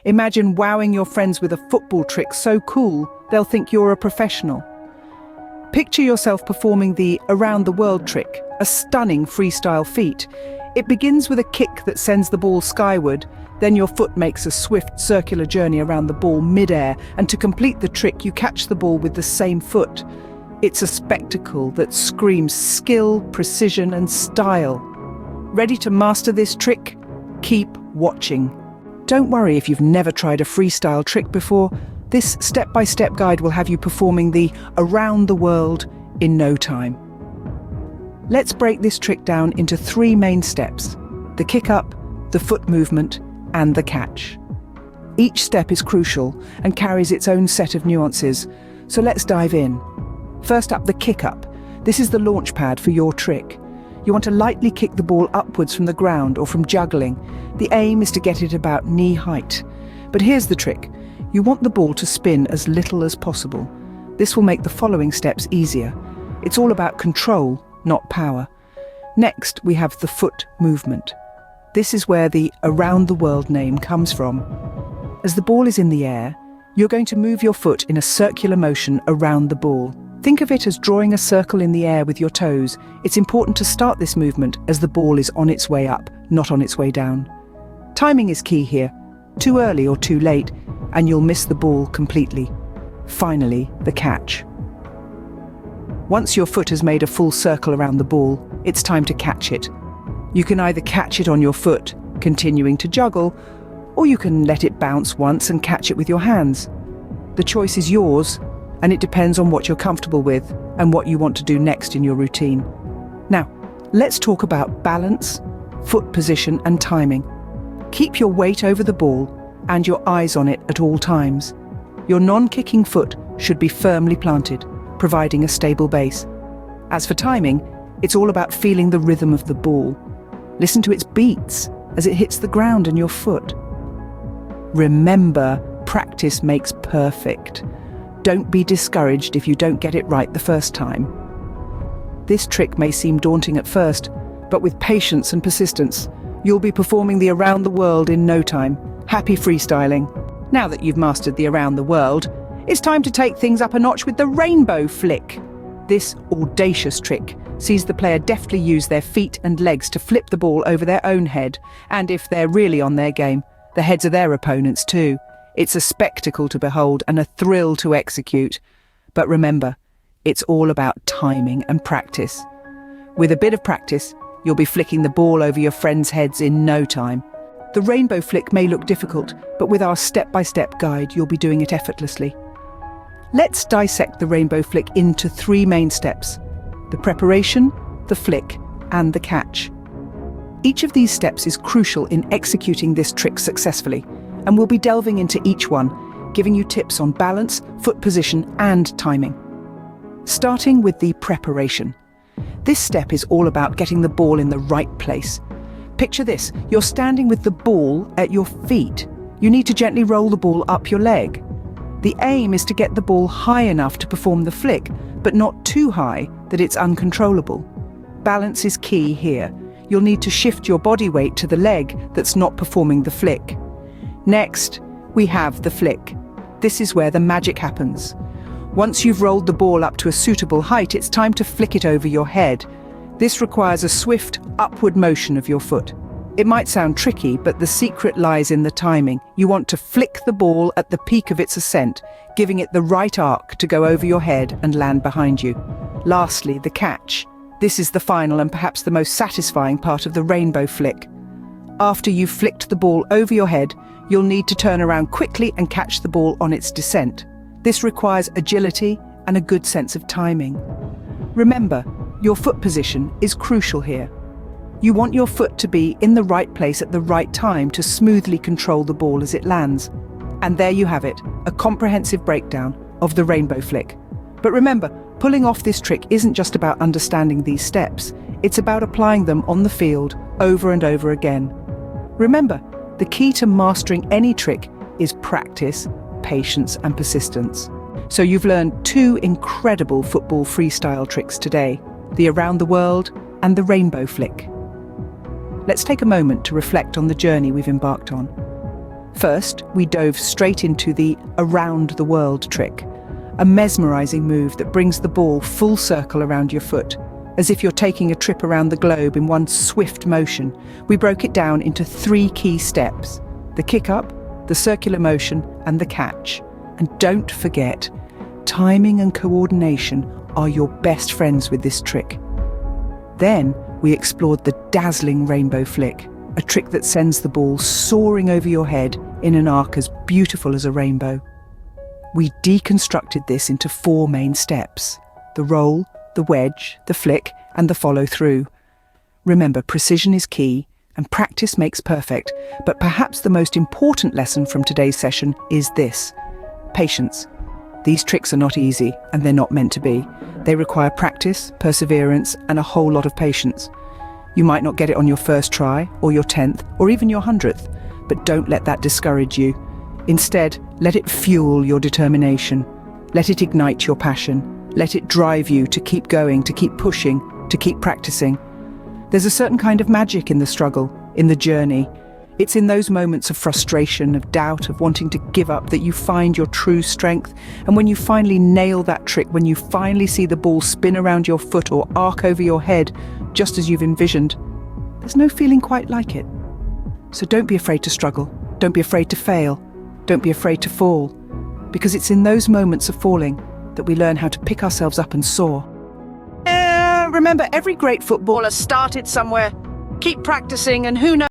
Imagine wowing your friends with a football trick so cool, they'll think you're a professional. Picture yourself performing the around the world trick, a stunning freestyle feat. It begins with a kick that sends the ball skyward, then your foot makes a swift circular journey around the ball mid-air, and to complete the trick you catch the ball with the same foot. It's a spectacle that screams skill, precision and style. Ready to master this trick? Keep watching. Don't worry if you've never tried a freestyle trick before. This step-by-step guide will have you performing the around the world in no time. Let's break this trick down into 3 main steps: the kick up, the foot movement, and the catch. Each step is crucial and carries its own set of nuances, so let's dive in. First up, the kick up. This is the launch pad for your trick. You want to lightly kick the ball upwards from the ground or from juggling. The aim is to get it about knee height. But here's the trick. You want the ball to spin as little as possible. This will make the following steps easier. It's all about control, not power. Next, we have the foot movement. This is where the around the world name comes from. As the ball is in the air, you're going to move your foot in a circular motion around the ball. Think of it as drawing a circle in the air with your toes. It's important to start this movement as the ball is on its way up, not on its way down. Timing is key here. Too early or too late, and you'll miss the ball completely. Finally, the catch. Once your foot has made a full circle around the ball, it's time to catch it. You can either catch it on your foot, continuing to juggle, or you can let it bounce once and catch it with your hands. The choice is yours, and it depends on what you're comfortable with and what you want to do next in your routine. Now, let's talk about balance, foot position and timing. Keep your weight over the ball and your eyes on it at all times. Your non-kicking foot should be firmly planted, providing a stable base. As for timing, it's all about feeling the rhythm of the ball. Listen to its beats as it hits the ground and your foot. Remember, practice makes perfect. Don't be discouraged if you don't get it right the first time. This trick may seem daunting at first, but with patience and persistence, you'll be performing the around the world in no time. Happy freestyling. Now that you've mastered the around the world, it's time to take things up a notch with the rainbow flick. This audacious trick sees the player deftly use their feet and legs to flip the ball over their own head, and if they're really on their game, the heads of their opponents too. It's a spectacle to behold and a thrill to execute. But remember, it's all about timing and practice. With a bit of practice, you'll be flicking the ball over your friends' heads in no time. The rainbow flick may look difficult, but with our step-by-step guide, you'll be doing it effortlessly. Let's dissect the rainbow flick into 3 main steps: the preparation, the flick, and the catch. Each of these steps is crucial in executing this trick successfully, and we'll be delving into each one, giving you tips on balance, foot position, and timing. Starting with the preparation. This step is all about getting the ball in the right place. Picture this, you're standing with the ball at your feet. You need to gently roll the ball up your leg. The aim is to get the ball high enough to perform the flick, but not too high that it's uncontrollable. Balance is key here. You'll need to shift your body weight to the leg that's not performing the flick. Next, we have the flick. This is where the magic happens. Once you've rolled the ball up to a suitable height, it's time to flick it over your head. This requires a swift, upward motion of your foot. It might sound tricky, but the secret lies in the timing. You want to flick the ball at the peak of its ascent, giving it the right arc to go over your head and land behind you. Lastly, the catch. This is the final and perhaps the most satisfying part of the rainbow flick. After you've flicked the ball over your head, you'll need to turn around quickly and catch the ball on its descent. This requires agility and a good sense of timing. Remember, your foot position is crucial here. You want your foot to be in the right place at the right time to smoothly control the ball as it lands. And there you have it, a comprehensive breakdown of the rainbow flick. But remember, pulling off this trick isn't just about understanding these steps, it's about applying them on the field over and over again. Remember, the key to mastering any trick is practice, patience and persistence. So you've learned 2 incredible football freestyle tricks today, the around the world and the rainbow flick. Let's take a moment to reflect on the journey we've embarked on. First, we dove straight into the around the world trick, a mesmerizing move that brings the ball full circle around your foot, as if you're taking a trip around the globe in one swift motion. We broke it down into 3 key steps: the kick up, the circular motion, and the catch. And don't forget, timing and coordination are your best friends with this trick. Then we explored the dazzling rainbow flick, a trick that sends the ball soaring over your head in an arc as beautiful as a rainbow. We deconstructed this into 4 main steps: the roll, the wedge, the flick, and the follow through. Remember, precision is key, and practice makes perfect, but perhaps the most important lesson from today's session is this: patience. These tricks are not easy, and they're not meant to be. They require practice, perseverance, and a whole lot of patience. You might not get it on your first try, or your 10th, or even your 100th, but don't let that discourage you. Instead, let it fuel your determination. Let it ignite your passion. Let it drive you to keep going, to keep pushing, to keep practicing. There's a certain kind of magic in the struggle, in the journey. It's in those moments of frustration, of doubt, of wanting to give up that you find your true strength. And when you finally nail that trick, when you finally see the ball spin around your foot or arc over your head, just as you've envisioned, there's no feeling quite like it. So don't be afraid to struggle. Don't be afraid to fail. Don't be afraid to fall. Because it's in those moments of falling that we learn how to pick ourselves up and soar. Remember, every great footballer started somewhere. Keep practicing, and who knows?